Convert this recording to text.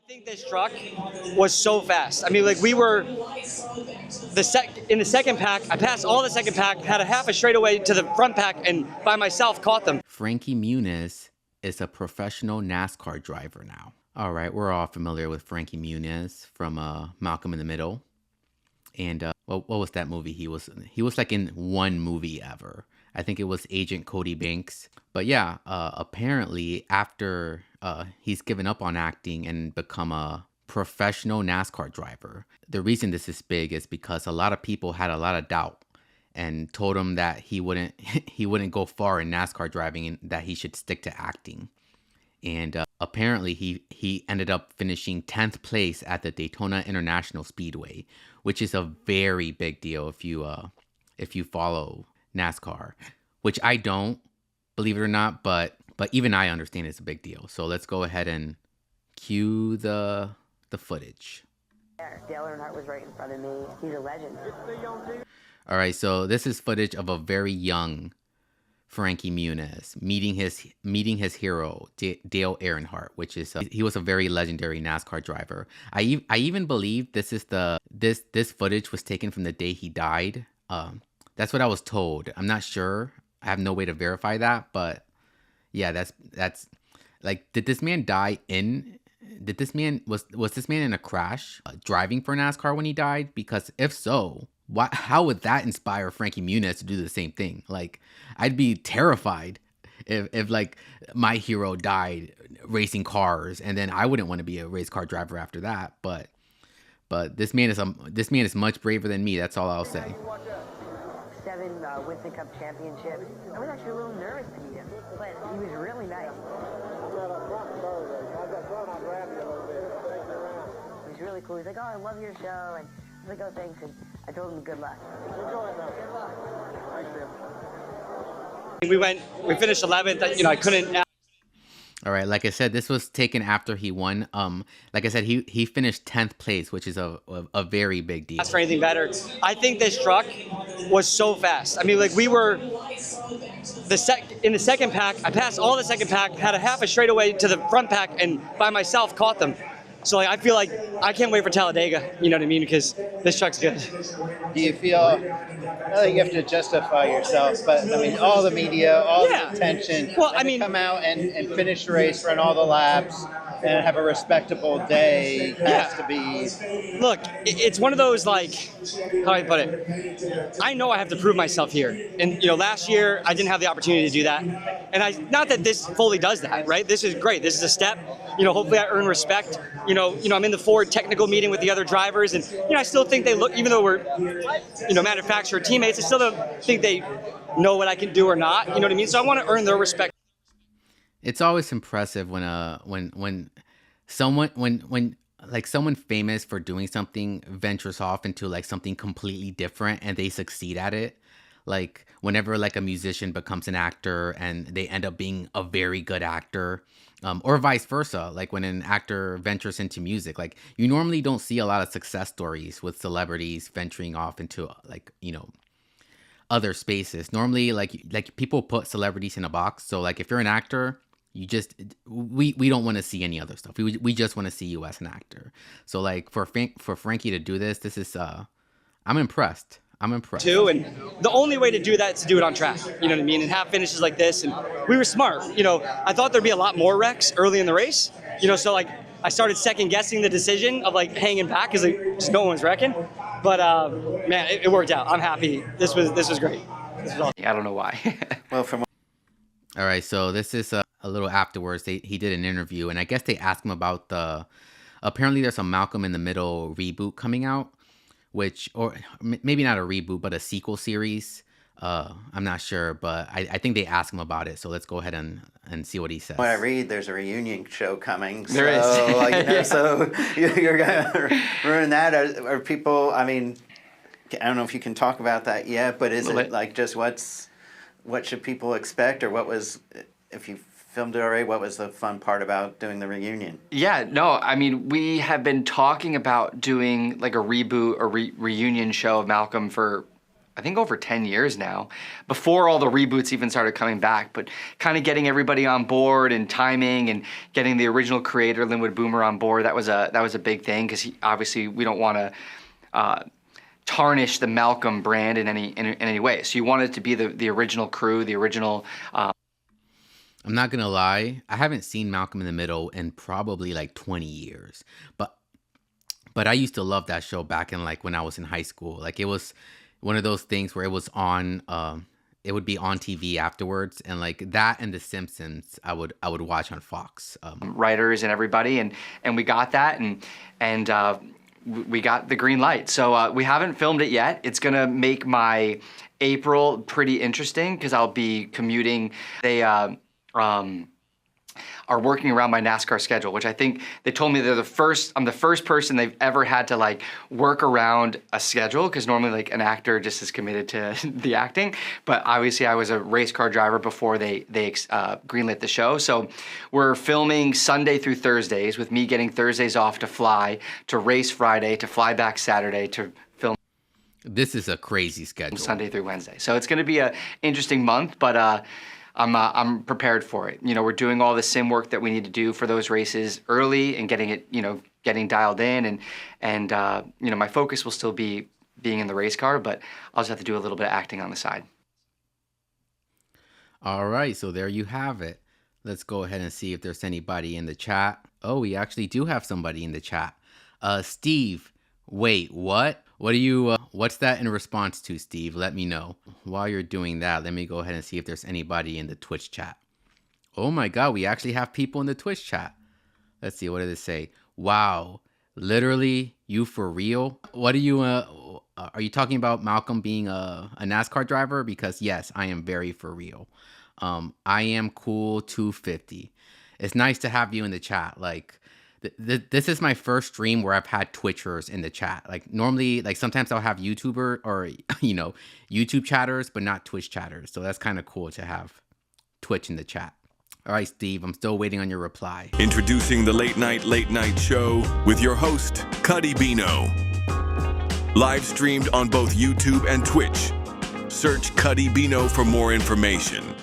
think this truck was so fast. I mean, like we were in the second pack. I passed all the second pack, had a half a straightaway to the front pack, and by myself caught them. Frankie Muniz is a professional NASCAR driver now. All right, we're all familiar with Frankie Muniz from Malcolm in the Middle. And what was that movie? He was like in one movie ever. I think it was Agent Cody Banks. But yeah, apparently after he's given up on acting and become a professional NASCAR driver. The reason this is big is because a lot of people had a lot of doubt and told him that he wouldn't go far in NASCAR driving and that he should stick to acting. And apparently he ended up finishing 10th place at the Daytona International Speedway, which is a very big deal if you follow NASCAR, which I don't, believe it or not, but even I understand it's a big deal. So let's go ahead and cue the footage. Dale Earnhardt was right in front of me. He's a legend. All right, so this is footage of a very young Frankie Muniz meeting his hero Dale Earnhardt, which is he was a very legendary NASCAR driver. I even believe this footage was taken from the day he died. That's what I was told. I'm not sure. I have no way to verify that, but yeah, that's like, was this man in a crash driving for NASCAR when he died? Because if so, how would that inspire Frankie Muniz to do the same thing? Like, I'd be terrified if like my hero died racing cars, and then I wouldn't want to be a race car driver after that. But this man is much braver than me. That's all I'll say. 7 Winston Cup championships. I was actually a little nervous to meet him, but he was really nice. He was really cool. He's like, "Oh, I love your show," and I was like, "Oh, thanks," and I told him good luck. Enjoy it, though. Good luck. Thanks, We finished 11th. You know, I couldn't. All right, like I said, this was taken after he won. Like I said, he finished 10th place, which is a very big deal. Ask for anything better. I think this truck was so fast. I mean, like we were in the second pack. I passed all the second pack, had a half a straightaway to the front pack, and by myself caught them. So like, I feel like I can't wait for Talladega. You know what I mean? Because this truck's good. Do you feel? I don't think you have to justify yourself, but I mean, all the media, all the attention. Well, I mean, come out and finish the race, run all the laps, and have a respectable day has to be. Look, it's one of those, like, how do I put it? I know I have to prove myself here. And, you know, last year I didn't have the opportunity to do that. And not that this fully does that, right? This is great. This is a step. You know, hopefully I earn respect. You know, I'm in the Ford technical meeting with the other drivers, and, you know, I still think they look, even though we're, you know, manufacturer teammates, I still don't think they know what I can do or not. You know what I mean? So I want to earn their respect. It's always impressive when someone famous for doing something ventures off into like something completely different and they succeed at it. Like whenever like a musician becomes an actor and they end up being a very good actor, or vice versa. Like when an actor ventures into music, like you normally don't see a lot of success stories with celebrities venturing off into like, you know, other spaces. Normally like people put celebrities in a box. So like if you're an actor, we don't want to see any other stuff. We just want to see you as an actor. So like for Frankie to do this is I'm impressed. Too, and the only way to do that is to do it on track. You know what I mean? And have finishes like this. And we were smart. You know, I thought there'd be a lot more wrecks early in the race. You know, so like I started second guessing the decision of like hanging back because like, just no one's wrecking. But man, it worked out. I'm happy. This was great. This was awesome. I don't know why. Well, from all right, so this is a little afterwards. He did an interview, and I guess they asked him about apparently there's a Malcolm in the Middle reboot coming out, or maybe not a reboot, but a sequel series. I'm not sure, but I think they asked him about it. So let's go ahead and see what he says. When I read, there's a reunion show coming. There is. You know, yeah. So you're going to ruin that. Are people, I mean, I don't know if you can talk about that yet, but is it like just what should people expect, or if you filmed it already, what was the fun part about doing the reunion? Yeah, no, I mean, we have been talking about doing like a reboot or reunion show of Malcolm for, I think over 10 years now, before all the reboots even started coming back, but kind of getting everybody on board and timing and getting the original creator, Linwood Boomer, on board, that was a big thing, because obviously we don't want to tarnish the Malcolm brand in any way. So you want it to be the original crew, the original... I'm not going to lie, I haven't seen Malcolm in the Middle in probably like 20 years, but I used to love that show back in like when I was in high school. Like it was one of those things where it was on, it would be on TV afterwards, and like that and The Simpsons, I would watch on Fox. Writers and everybody, and we got that, and we got the green light. So we haven't filmed it yet. It's gonna make my April pretty interesting because I'll be commuting. They are working around my NASCAR schedule, which I think they told me I'm the first person they've ever had to like work around a schedule, because normally like an actor just is committed to the acting. But obviously I was a race car driver before they greenlit the show. So we're filming Sunday through Thursdays, with me getting Thursdays off to fly, to race Friday, to fly back Saturday, to film. This is a crazy schedule. Sunday through Wednesday. So it's gonna be an interesting month, but I'm prepared for it. You know, we're doing all the sim work that we need to do for those races early and getting it, getting dialed in, and my focus will still be being in the race car, but I'll just have to do a little bit of acting on the side. All right, so there you have it. Let's go ahead and see if there's anybody in the chat. Oh, we actually do have somebody in the chat. Steve, wait, what? What do you, what's that in response to, Steve? Let me know. While you're doing that, let me go ahead and see if there's anybody in the Twitch chat. Oh my God, we actually have people in the Twitch chat. Let's see, what did it say? Wow, literally, you for real? What are you talking about Malcolm being a NASCAR driver? Because yes, I am very for real. I am cool 250. It's nice to have you in the chat. Like, this is my first stream where I've had Twitchers in the chat. Like normally, like sometimes I'll have YouTuber or, YouTube chatters, but not Twitch chatters. So that's kind of cool to have Twitch in the chat. All right, Steve, I'm still waiting on your reply. Introducing the late night show with your host, Cuddy Bino. Live streamed on both YouTube and Twitch. Search Cuddy Bino for more information.